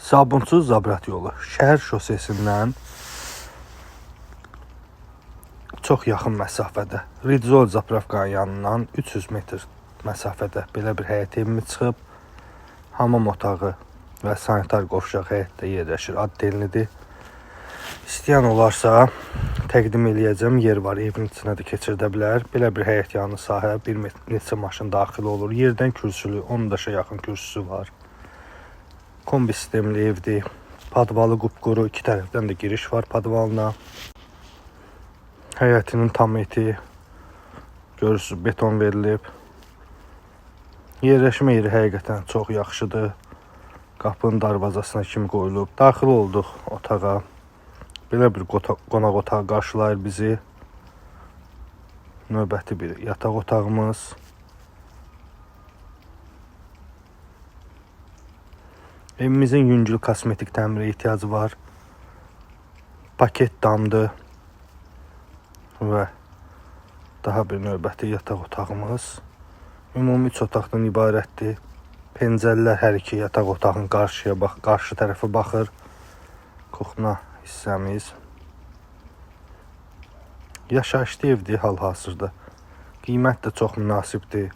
Sabunsuz Zabrat yolu şəhər şosesindən çox yaxın məsafədə, Ridzol zapravkanın yanından 300 metr məsafədə belə bir həyət evimi çıxıb, hamam otağı və sanitar qovşaq həyətdə yerləşir, addelinidir. İstəyən olarsa təqdim eləyəcəm, yer var, evin içinə də keçirdə bilər. Belə bir həyət yanı sahə, bir neçə maşın daxil olur. Yerdən kürsülü, 10 daşa yaxın kürsüsü var. Kombi sistemli evdir. Padvalı qupquru, iki tərəfdən də giriş var padvalına. Həyətinin tam eti, görürsünüz, beton verilib. Yerləşmə yeri həqiqətən çox yaxşıdır. Qapının darvazasına kimi qoyulub. Daxil olduq otağa. Belə bir qonaq otağı qarşılayır bizi. Növbəti bir yataq otağımız. Evimizin yüngül kosmetik təmirə ehtiyacı var. Paket damdır. Və daha bir növbəti yataq otağımız. Ümumi 3 otaqdan ibarətdir. Pencəllər hər iki yataq otağın qarşı tərəfə baxır. Kuxna hissəmiz. Yaşayışlı evdir hal-hazırda. Qiymət də çox münasibdir.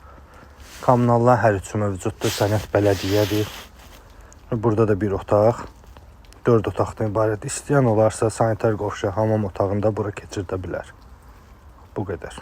Kommunallar hər üçü mövcuddur. Sənət bələdiyyədir. Burada da bir otaq. 4 otaqdan ibarət. İstəyən olarsa sanitar qovşaq hamam otağında bura keçirdə bilər. Bu qədər.